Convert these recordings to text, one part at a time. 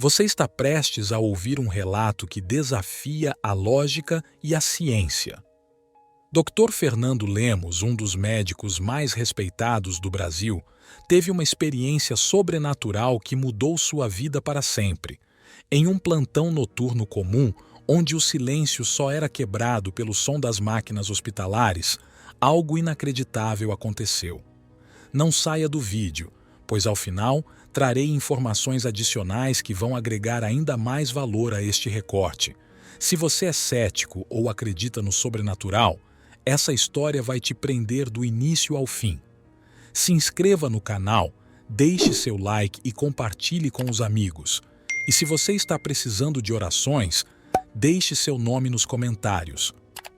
Você está prestes a ouvir um relato que desafia a lógica e a ciência. Dr. Fernando Lemos, um dos médicos mais respeitados do Brasil, teve uma experiência sobrenatural que mudou sua vida para sempre. Em um plantão noturno comum, onde o silêncio só era quebrado pelo som das máquinas hospitalares, algo inacreditável aconteceu. Não saia do vídeo, pois ao final trarei informações adicionais que vão agregar ainda mais valor a este recorte. Se você é cético ou acredita no sobrenatural, essa história vai te prender do início ao fim. Se inscreva no canal, deixe seu like e compartilhe com os amigos. E se você está precisando de orações, deixe seu nome nos comentários.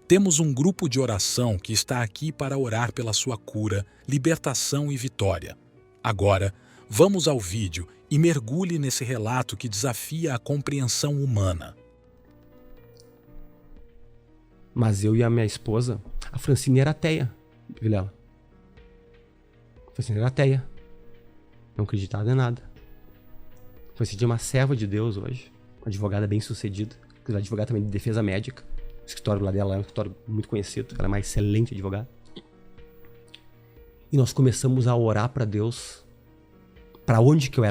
Temos um grupo de oração que está aqui para orar pela sua cura, libertação e vitória. Agora, vamos ao vídeo e mergulhe nesse relato que desafia a compreensão humana. Mas eu e a minha esposa, a Francine era ateia, Vilela. A Francine era ateia. Não acreditava em nada. A Francine é uma serva de Deus hoje. Uma advogada bem sucedida. Ela é advogada também de defesa médica. O escritório lá dela é um escritório muito conhecido. Ela é uma excelente advogada. E nós começamos a orar para Deus. Para onde que eu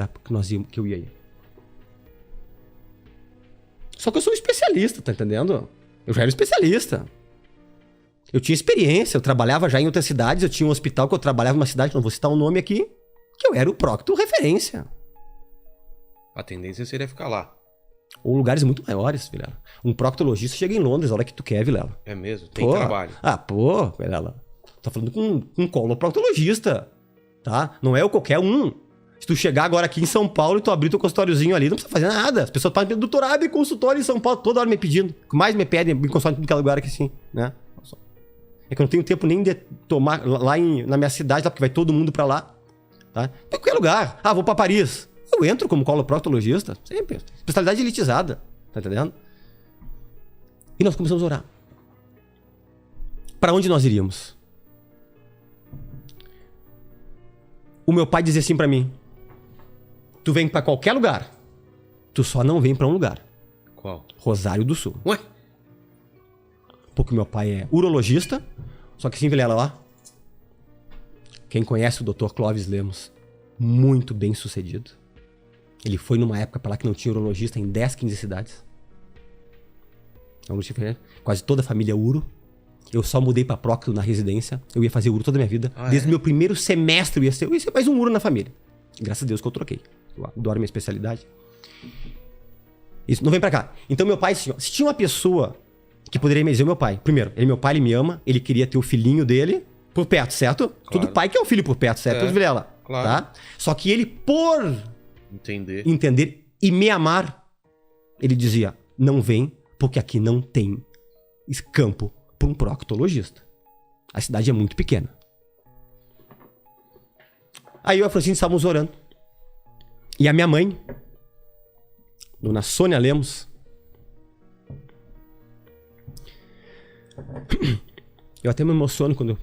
ia ir. Só que eu sou um especialista, tá entendendo? Eu já era especialista. Eu tinha experiência, eu trabalhava já em outras cidades, eu tinha um hospital que eu trabalhava numa cidade, não vou citar o nome aqui, que eu era o procto referência. A tendência seria ficar lá. Ou lugares muito maiores, Vilela. Um proctologista chega em Londres a hora que tu quer, Vilela. É mesmo? Tem trabalho. Vilela. Tô falando com um coloproctologista, tá? Não é o qualquer um. Se tu chegar agora aqui em São Paulo e tu abrir teu consultóriozinho ali, não precisa fazer nada. As pessoas podem pedir doutorado e consultório em São Paulo toda hora me pedindo. O que mais me pedem em consultório em todo lugar aqui, sim, né? É que eu não tenho tempo nem de tomar lá na minha cidade, lá, porque vai todo mundo pra lá, tá? Em qualquer lugar. Ah, vou pra Paris. Eu entro como coloproctologista, sempre. Especialidade elitizada, tá entendendo? E nós começamos a orar. Pra onde nós iríamos? O meu pai dizia assim pra mim: tu vem pra qualquer lugar, tu só não vem pra um lugar. Qual? Rosário do Sul. Ué? Porque meu pai é urologista, só que assim, Vilela, lá. Quem conhece o Dr. Clóvis Lemos, muito bem sucedido. Ele foi numa época pra lá que não tinha urologista em 10, 15 cidades. Quase toda a família uro. Eu só mudei pra procto na residência. Eu ia fazer uro toda a minha vida. Desde o meu primeiro semestre eu ia ser mais um uro na família. Graças a Deus que eu troquei. Eu adoro minha especialidade. Isso, não vem pra cá. Então meu pai, se tinha uma pessoa que poderia me dizer, meu pai, primeiro, meu pai, ele me ama, ele queria ter o filhinho dele por perto, certo? Claro. Todo pai quer o filho por perto, certo, Vilela? Claro. Tá? Só que ele, por entender e me amar, ele dizia, não vem, porque aqui não tem campo para um proctologista. A cidade é muito pequena. Aí eu e a Francine estávamos orando. E a minha mãe, dona Sônia Lemos, eu até me emociono quando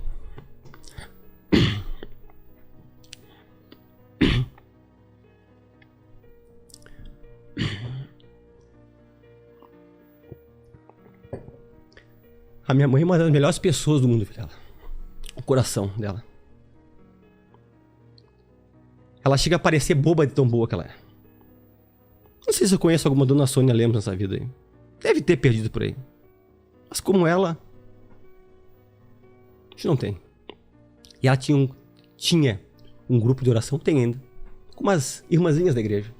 a minha mãe é uma das melhores pessoas do mundo, filha dela. O coração dela. Ela chega a parecer boba de tão boa que ela é. Não sei se eu conheço alguma dona Sônia Lemos nessa vida aí. Deve ter perdido por aí. Mas como ela, a gente não tem. E ela tinha um grupo de oração, tem ainda, com umas irmãzinhas da igreja.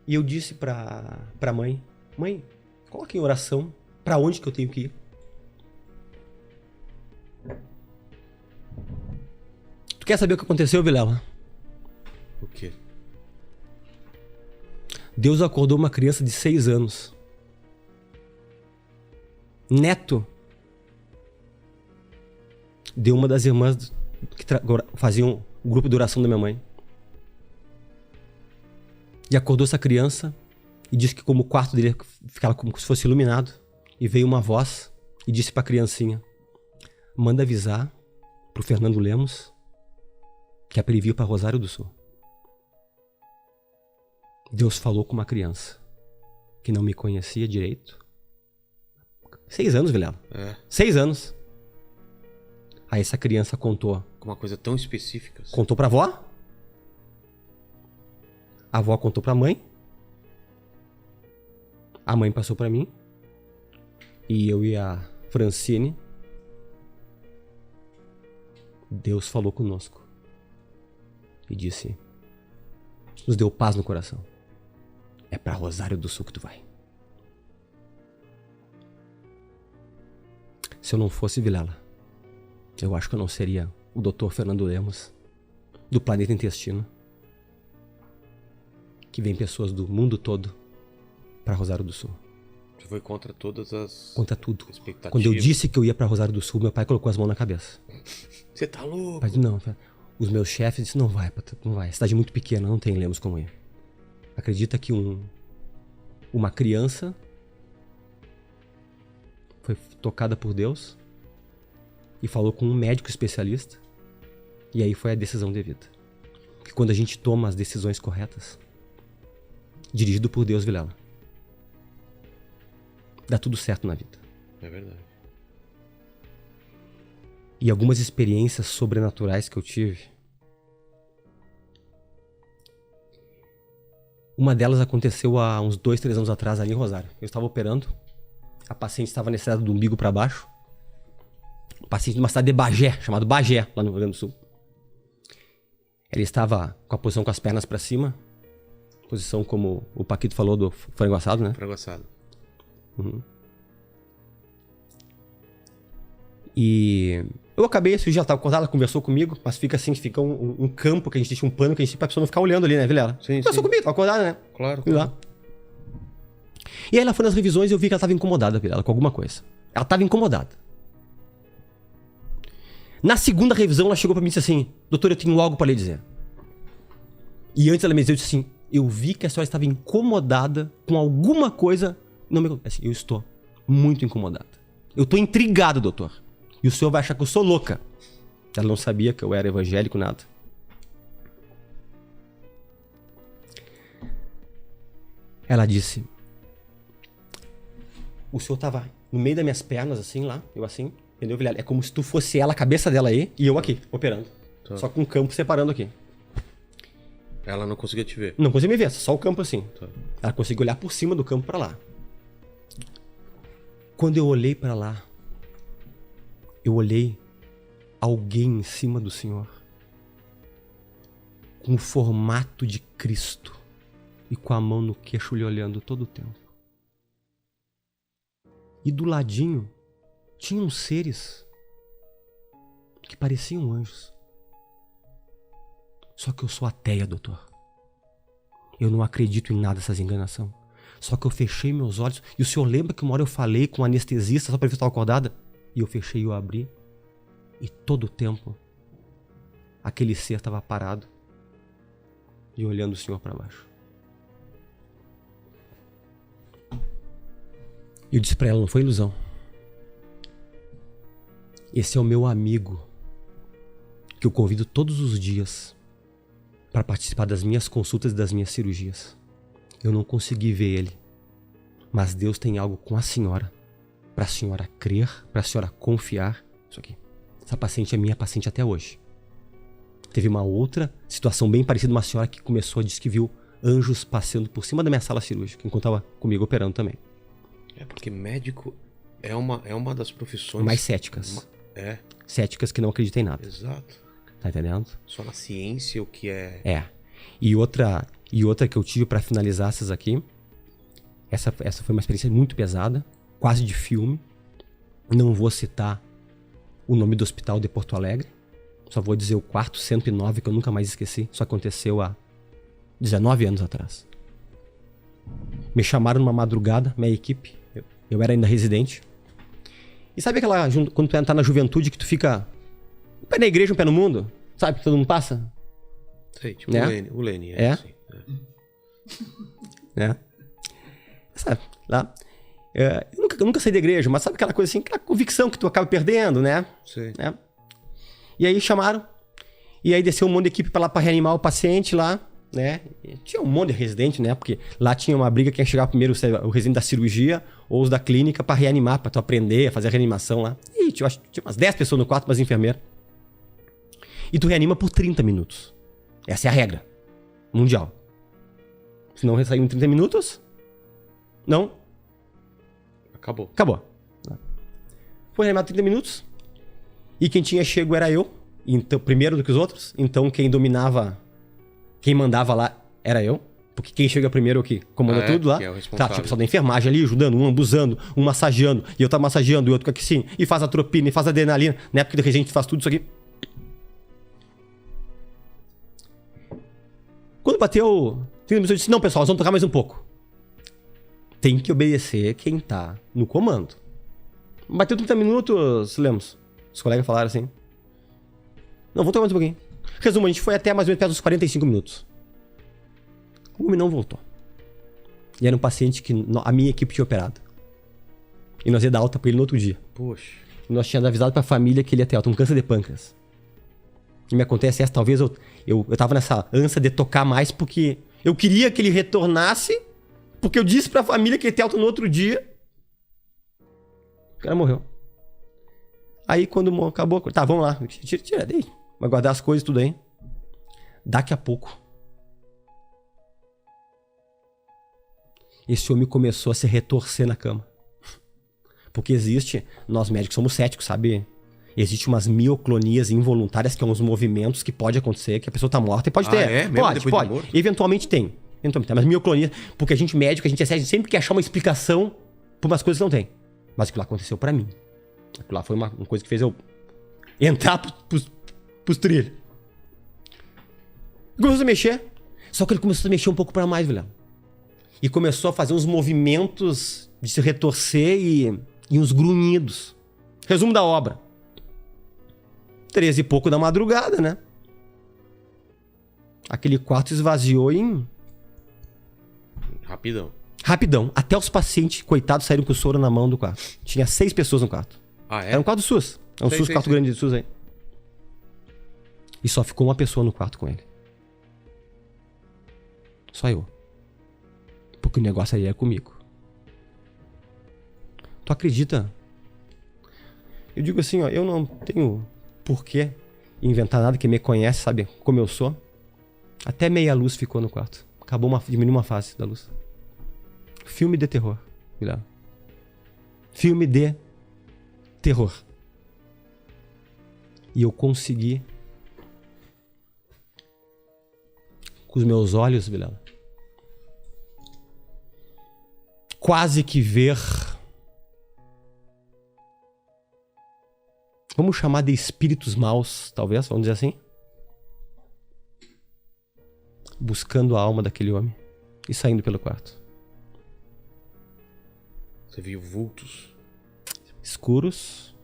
E eu disse pra mãe, mãe, coloque em oração pra onde que eu tenho que ir. Tu quer saber o que aconteceu, Vilela? O quê? Deus acordou uma criança de 6 anos. Neto de uma das irmãs que faziam o grupo de oração da minha mãe. E acordou essa criança e disse que como o quarto dele ficava como se fosse iluminado. E veio uma voz e disse pra criancinha, manda avisar pro Fernando Lemos, que é pra ele vir pra Rosário do Sul. Deus falou com uma criança que não me conhecia direito. 6 anos, Vilela. 6 anos. Aí essa criança contou. Uma coisa tão específica. Contou pra avó. A avó contou pra mãe. A mãe passou pra mim. E eu e a Francine. Deus falou conosco. E disse... Nos deu paz no coração. É pra Rosário do Sul que tu vai. Se eu não fosse Vilela, eu acho que eu não seria o Dr. Fernando Lemos, do Planeta Intestino, que vem pessoas do mundo todo pra Rosário do Sul. Você foi contra todas as... Contra tudo. Expectativas. Quando eu disse que eu ia pra Rosário do Sul, meu pai colocou as mãos na cabeça. Você tá louco? Pai disse, não. Os meus chefes disseram, não vai, não vai. Cidade muito pequena, não tem Lemos como ir. Acredita que uma criança foi tocada por Deus e falou com um médico especialista, e aí foi a decisão devida. Porque quando a gente toma as decisões corretas, dirigido por Deus, Vilela, dá tudo certo na vida. É verdade. E algumas experiências sobrenaturais que eu tive, uma delas aconteceu há uns 2, 3 anos atrás ali em Rosário. Eu estava operando, a paciente estava anestesiada do umbigo para baixo. Um paciente de uma cidade de Bagé, chamado Bagé, lá no Rio Grande do Sul. Ela estava com a posição com as pernas para cima, posição como o Paquito falou do frango assado, né? Frango assado. Uhum. E eu acabei, esse dia ela estava acordada, ela conversou comigo, mas fica assim, fica um campo que a gente deixa um pano que a gente pra pessoa não ficar olhando ali, né, Vilela? Sim, conversou comigo, estava acordada, né? Claro. Fui lá. E aí ela foi nas revisões e eu vi que ela estava incomodada, Vilela, com alguma coisa. Ela estava incomodada. Na segunda revisão ela chegou pra mim e disse assim, doutor, eu tenho algo pra lhe dizer. E antes ela me disse assim, eu vi que a senhora estava incomodada com alguma coisa. Não me assim, eu estou muito incomodada. Eu estou intrigado, doutor. E o senhor vai achar que eu sou louca. Ela não sabia que eu era evangélico, nada. Ela disse, o senhor estava no meio das minhas pernas, assim, lá, eu assim, entendeu, Vilela? É como se tu fosse ela, a cabeça dela aí, e eu aqui, operando. Tá. Só com o campo separando aqui. Ela não conseguia te ver. Não conseguia me ver, só o campo assim. Tá. Ela conseguia olhar por cima do campo pra lá. Quando eu olhei pra lá, eu olhei alguém em cima do Senhor com o formato de Cristo e com a mão no queixo lhe olhando todo o tempo. E do ladinho tinham seres que pareciam anjos. Só que eu sou ateia, doutor. Eu não acredito em nada dessas enganações. Só que eu fechei meus olhos. E o senhor lembra que uma hora eu falei com um anestesista só para ver se eu estava acordada? E eu fechei e eu abri. E todo o tempo, aquele ser estava parado e olhando o senhor para baixo. E eu disse para ela, não foi ilusão. Esse é o meu amigo que eu convido todos os dias para participar das minhas consultas e das minhas cirurgias. Eu não consegui ver ele, mas Deus tem algo com a senhora, para a senhora crer, para a senhora confiar. Isso aqui. Essa paciente é minha paciente até hoje. Teve uma outra situação bem parecida, uma senhora que começou a dizer que viu anjos passando por cima da minha sala cirúrgica, enquanto estava comigo operando também. É porque médico é uma das profissões... Mais céticas. É. Céticas que não acreditam em nada. Exato. Tá entendendo? Só na ciência o que é... É. E outra que eu tive pra finalizar essas aqui. Essa foi uma experiência muito pesada. Quase de filme. Não vou citar o nome do hospital de Porto Alegre. Só vou dizer o quarto 109, que eu nunca mais esqueci. Isso aconteceu há 19 anos atrás. Me chamaram numa madrugada, minha equipe. Eu era ainda residente. E sabe aquela... Quando tu tá na juventude que tu fica... Um pé na igreja, um pé no mundo? Sabe que todo mundo passa? Sei, tipo Né? o Lene. É? Assim, Né? Sabe, lá. Eu nunca saí da igreja, mas sabe aquela coisa assim, aquela convicção que tu acaba perdendo, né? Sei. Né? E aí chamaram. E aí desceu um monte de equipe pra lá pra reanimar o paciente lá, né? E tinha um monte de residente, né? Porque lá tinha uma briga quem ia chegar primeiro, o residente da cirurgia ou os da clínica pra reanimar, pra tu aprender a fazer a reanimação lá. E tinha umas 10 pessoas no quarto, umas enfermeiras. E tu reanima por 30 minutos. Essa é a regra mundial. Se não saiu em 30 minutos, não. Acabou. Foi reanimado 30 minutos. E quem tinha chego era eu. Então, primeiro do que os outros. Então quem dominava, quem mandava lá era eu. Porque quem chega primeiro é o que comanda tudo lá. Que é o Tá, responsável. tinha o pessoal da enfermagem ali, ajudando, um abusando, um massageando. E eu tava massageando, e outro aqui sim. E faz atropina, e faz adrenalina. Na época do regente faz tudo isso aqui. Quando bateu 30 minutos, eu disse, não, pessoal, nós vamos tocar mais um pouco. Tem que obedecer quem tá no comando. Bateu 30 minutos, Lemos. Os colegas falaram assim. Não, vamos tocar mais um pouquinho. Resumo, a gente foi até mais ou menos perto dos 45 minutos. O homem não voltou. E era um paciente que a minha equipe tinha operado. E nós ia dar alta pra ele no outro dia. Poxa. E nós tínhamos avisado pra família que ele ia ter alta, um câncer de pâncreas. E me acontece essa, talvez eu tava nessa ânsia de tocar mais porque eu queria que ele retornasse, porque eu disse pra família que ele ia ter alta no outro dia. O cara morreu. Aí quando acabou, tá, vamos lá, tira daí. Vai guardar as coisas tudo aí. Daqui a pouco, esse homem começou a se retorcer na cama. Porque nós médicos somos céticos, sabe? Existem umas mioclonias involuntárias, que são uns movimentos que pode acontecer, que a pessoa tá morta e pode ter. É? Mesmo Pode, depois de pode. morto? Eventualmente tem. Mas mioclonia, porque a gente médico, a gente sempre quer achar uma explicação por umas coisas que não tem. Mas aquilo lá aconteceu pra mim. Aquilo lá foi uma coisa que fez eu entrar pros trilhos. Começou a mexer. Só que ele começou a mexer um pouco pra mais, velho. E começou a fazer uns movimentos de se retorcer e uns grunhidos. Resumo da obra. 13 e pouco da madrugada, né? Aquele quarto esvaziou rapidão. Até os pacientes, coitados, saíram com o soro na mão do quarto. Tinha 6 pessoas no quarto. Ah, é? Era um quarto do SUS. É um Sei, SUS, sei, quarto sei. grande de SUS aí. E só ficou uma pessoa no quarto com ele. Só eu. Porque o negócio aí é comigo. Tu acredita? Eu digo assim, ó, eu não tenho porquê inventar nada, que me conhece, sabe como eu sou. Até meia luz ficou no quarto. Diminuiu uma fase da luz. Filme de terror. Cuidado. Filme de terror. E eu consegui, com os meus olhos, Vilela, quase que ver, vamos chamar de espíritos maus, talvez, vamos dizer assim, buscando a alma daquele homem e saindo pelo quarto. Você viu vultos? Escuros,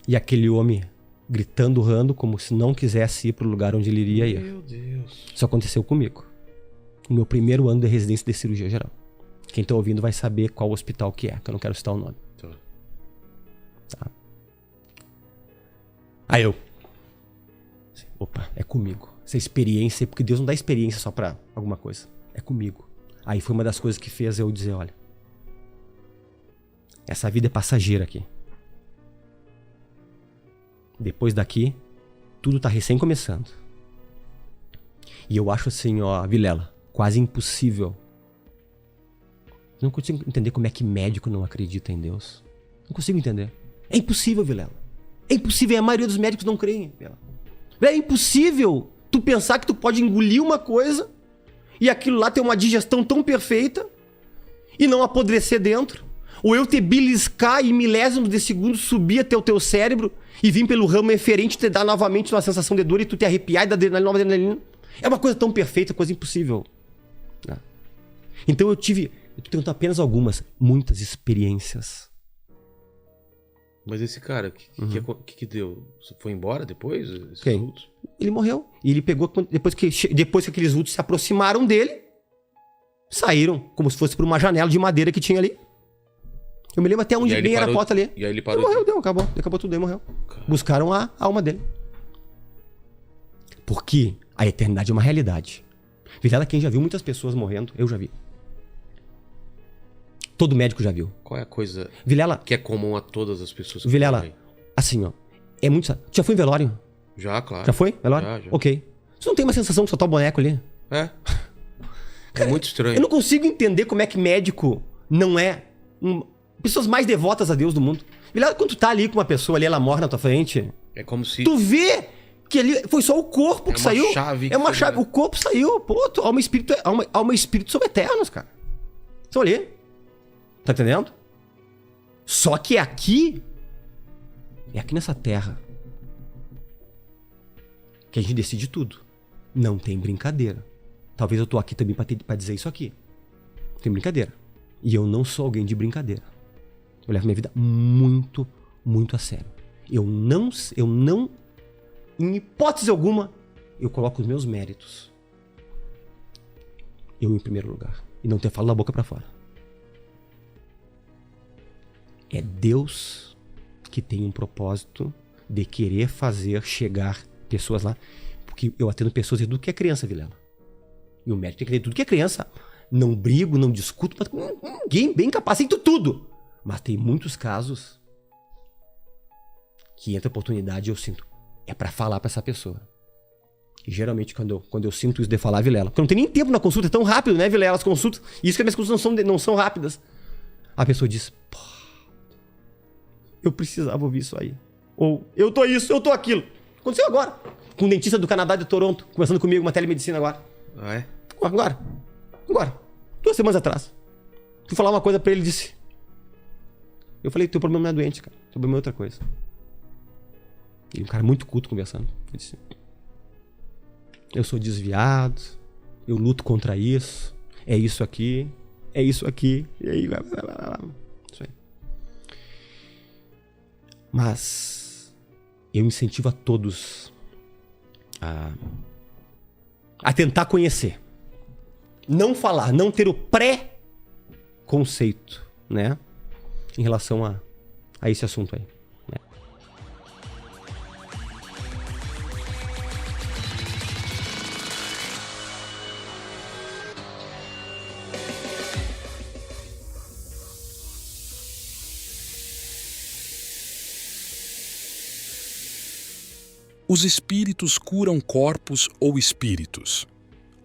e aquele homem gritando, urrando, como se não quisesse ir pro lugar onde ele iria ir. Meu Deus. Isso aconteceu comigo. No meu primeiro ano de residência de cirurgia geral. Quem tá ouvindo vai saber qual hospital que eu não quero citar o nome. Tá. Aí eu... Opa, é comigo. Essa experiência, porque Deus não dá experiência só pra alguma coisa. É comigo. Aí foi uma das coisas que fez eu dizer, olha, essa vida é passageira aqui. Depois daqui, tudo tá recém começando. E eu acho assim, ó, Vilela, quase impossível. Não consigo entender como é que médico não acredita em Deus. Não consigo entender. É impossível, Vilela. É impossível, e a maioria dos médicos não creem, Vilela. É impossível tu pensar que tu pode engolir uma coisa e aquilo lá ter uma digestão tão perfeita e não apodrecer dentro. Ou eu te beliscar e milésimos de segundo subir até o teu cérebro e vir pelo ramo eferente te dar novamente uma sensação de dor e tu te arrepiar e dar adrenalina, nova adrenalina. É uma coisa tão perfeita, coisa impossível. Então eu tô tendo apenas muitas experiências. Mas esse cara, o que deu? Você foi embora depois? Esses Quem? vultos? Ele morreu. E ele pegou, depois que aqueles vultos se aproximaram dele, saíram como se fosse por uma janela de madeira que tinha ali. Eu me lembro até onde E aí bem ele era a parou- porta ali. E aí ele Ele parou. morreu, acabou tudo aí, morreu. Cara. Buscaram a alma dele. Porque a eternidade é uma realidade. Vilela, quem já viu muitas pessoas morrendo, eu já vi. Todo médico já viu. Qual é a coisa Vilela, que é comum a todas as pessoas que Vilela, morrem? assim, ó, é muito... Tu já foi em velório? Já, claro. Já foi? Velório? Já. Ok. Você não tem uma sensação que só tá o boneco ali? É. É muito estranho. Eu não consigo entender como é que médico não é pessoas mais devotas a Deus do mundo. Vilela, quando tu tá ali com uma pessoa ali, ela morre na tua frente, É como se... tu vê que ali foi só o corpo que saiu. Chave É uma que chave. foi, O corpo saiu. Pô, alma e espírito são eternos, cara. Estão ali. Tá entendendo? Só que aqui... É aqui nessa terra que a gente decide tudo. Não tem brincadeira. Talvez eu tô aqui também pra dizer isso aqui. Não tem brincadeira. E eu não sou alguém de brincadeira. Eu levo minha vida muito, muito a sério. Eu não, em hipótese alguma, eu coloco os meus méritos. Eu em primeiro lugar. E não ter falo da boca pra fora. É Deus que tem um propósito de querer fazer chegar pessoas lá. Porque eu atendo pessoas de tudo que é criança, Vilela. E o médico tem que atender tudo que é criança. Não brigo, não discuto, mas ninguém bem capacito tudo. Mas tem muitos casos que entra oportunidade e eu sinto. É pra falar pra essa pessoa. E geralmente quando eu sinto isso de falar, Vilela, porque eu não tenho nem tempo na consulta, é tão rápido, né, Vilela, as consultas. E isso que as minhas consultas não são rápidas. A pessoa diz, pô, eu precisava ouvir isso aí. Ou, eu tô isso, eu tô aquilo. Aconteceu agora. Com um dentista do Canadá de Toronto, conversando comigo, uma telemedicina agora. Ah, é? Agora. 2 semanas atrás. Fui falar uma coisa pra ele e disse. Eu falei, teu problema não é doente, cara. Teu problema é outra coisa. E um cara muito culto conversando. Ele disse, eu sou desviado, eu luto contra isso, é isso aqui, e aí, isso aí. Mas eu incentivo a todos a tentar conhecer. Não falar, não ter o pré-conceito, né? Em relação a esse assunto aí. Né? Os espíritos curam corpos ou espíritos?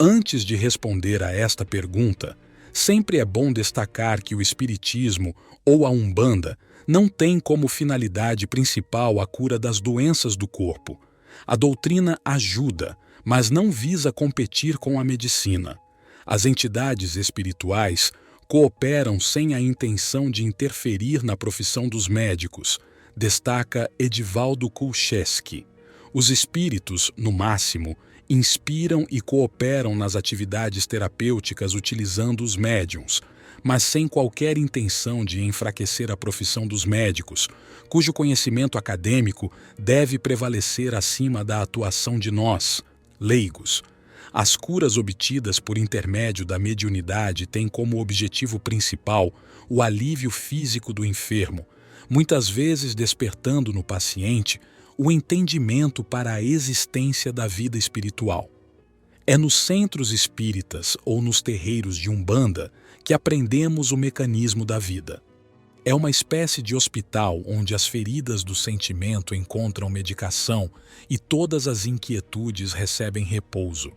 Antes de responder a esta pergunta, sempre é bom destacar que o espiritismo ou a Umbanda não tem como finalidade principal a cura das doenças do corpo. A doutrina ajuda, mas não visa competir com a medicina. As entidades espirituais cooperam sem a intenção de interferir na profissão dos médicos, destaca Edivaldo Kulcheski. Os espíritos, no máximo, inspiram e cooperam nas atividades terapêuticas utilizando os médiuns, mas sem qualquer intenção de enfraquecer a profissão dos médicos, cujo conhecimento acadêmico deve prevalecer acima da atuação de nós, leigos. As curas obtidas por intermédio da mediunidade têm como objetivo principal o alívio físico do enfermo, muitas vezes despertando no paciente o entendimento para a existência da vida espiritual. É nos centros espíritas ou nos terreiros de Umbanda que aprendemos o mecanismo da vida. É uma espécie de hospital onde as feridas do sentimento encontram medicação e todas as inquietudes recebem repouso.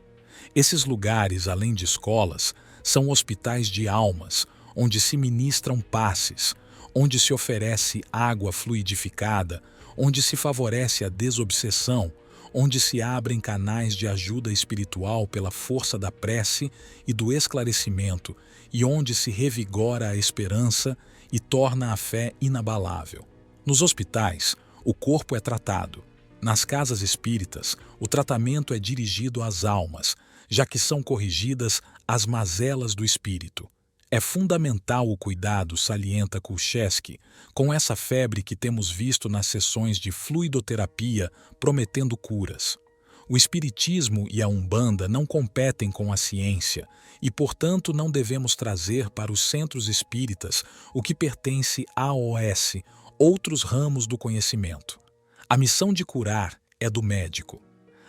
Esses lugares, além de escolas, são hospitais de almas, onde se ministram passes, onde se oferece água fluidificada, onde se favorece a desobsessão, onde se abrem canais de ajuda espiritual pela força da prece e do esclarecimento, e onde se revigora a esperança e torna a fé inabalável. Nos hospitais, o corpo é tratado. Nas casas espíritas, o tratamento é dirigido às almas, já que são corrigidas as mazelas do espírito. É fundamental o cuidado, salienta Kulcheski, com essa febre que temos visto nas sessões de fluidoterapia prometendo curas. O espiritismo e a Umbanda não competem com a ciência e, portanto, não devemos trazer para os centros espíritas o que pertence à OS, outros ramos do conhecimento. A missão de curar é do médico.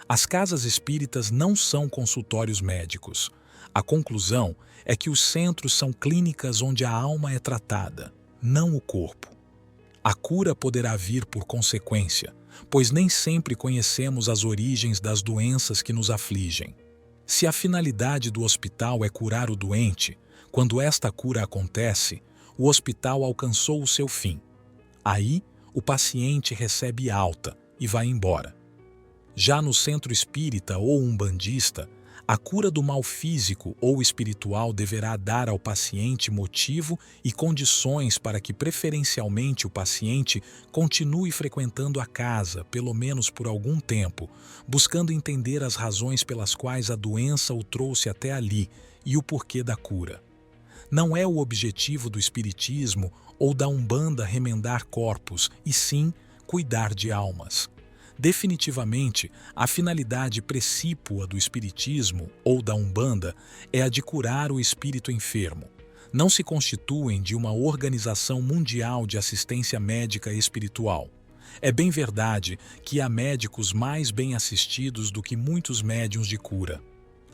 As casas espíritas não são consultórios médicos. A conclusão é que os centros são clínicas onde a alma é tratada, não o corpo. A cura poderá vir por consequência, pois nem sempre conhecemos as origens das doenças que nos afligem. Se a finalidade do hospital é curar o doente, quando esta cura acontece, o hospital alcançou o seu fim. Aí, o paciente recebe alta e vai embora. Já no centro espírita ou umbandista, a cura do mal físico ou espiritual deverá dar ao paciente motivo e condições para que preferencialmente o paciente continue frequentando a casa, pelo menos por algum tempo, buscando entender as razões pelas quais a doença o trouxe até ali e o porquê da cura. Não é o objetivo do espiritismo ou da Umbanda remendar corpos, e sim cuidar de almas. Definitivamente, a finalidade precípua do espiritismo ou da Umbanda é a de curar o espírito enfermo. Não se constituem de uma organização mundial de assistência médica espiritual. É bem verdade que há médicos mais bem assistidos do que muitos médiuns de cura.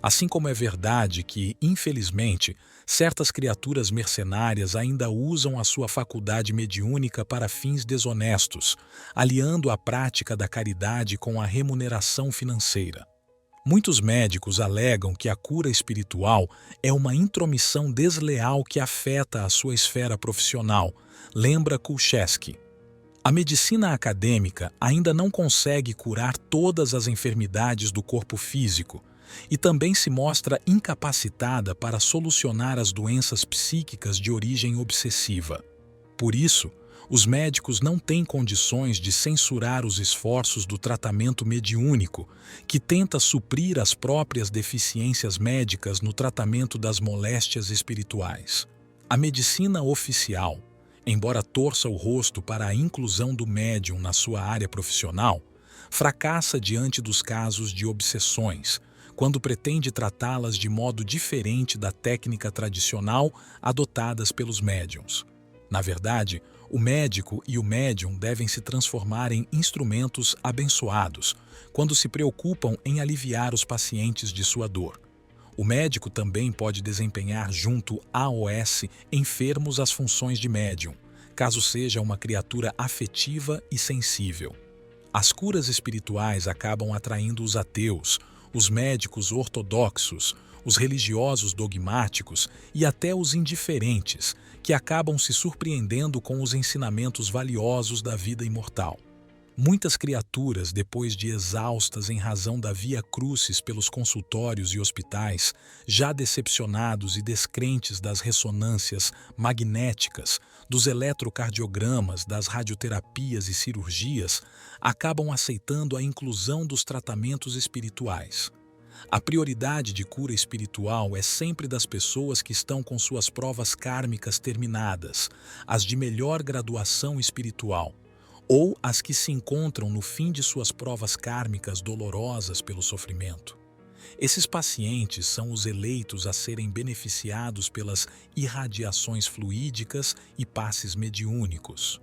Assim como é verdade que, infelizmente, certas criaturas mercenárias ainda usam a sua faculdade mediúnica para fins desonestos, aliando a prática da caridade com a remuneração financeira. Muitos médicos alegam que a cura espiritual é uma intromissão desleal que afeta a sua esfera profissional, lembra Kulczewski. A medicina acadêmica ainda não consegue curar todas as enfermidades do corpo físico, e também se mostra incapacitada para solucionar as doenças psíquicas de origem obsessiva. Por isso, os médicos não têm condições de censurar os esforços do tratamento mediúnico, que tenta suprir as próprias deficiências médicas no tratamento das moléstias espirituais. A medicina oficial, embora torça o rosto para a inclusão do médium na sua área profissional, fracassa diante dos casos de obsessões, quando pretende tratá-las de modo diferente da técnica tradicional adotadas pelos médiuns. Na verdade, o médico e o médium devem se transformar em instrumentos abençoados quando se preocupam em aliviar os pacientes de sua dor. O médico também pode desempenhar junto aos enfermos as funções de médium, caso seja uma criatura afetiva e sensível. As curas espirituais acabam atraindo os ateus, os médicos ortodoxos, os religiosos dogmáticos e até os indiferentes, que acabam se surpreendendo com os ensinamentos valiosos da vida imortal. Muitas criaturas, depois de exaustas em razão da via crucis pelos consultórios e hospitais, já decepcionados e descrentes das ressonâncias magnéticas, dos eletrocardiogramas, das radioterapias e cirurgias, acabam aceitando a inclusão dos tratamentos espirituais. A prioridade de cura espiritual é sempre das pessoas que estão com suas provas kármicas terminadas, as de melhor graduação espiritual, ou as que se encontram no fim de suas provas kármicas dolorosas pelo sofrimento. Esses pacientes são os eleitos a serem beneficiados pelas irradiações fluídicas e passes mediúnicos.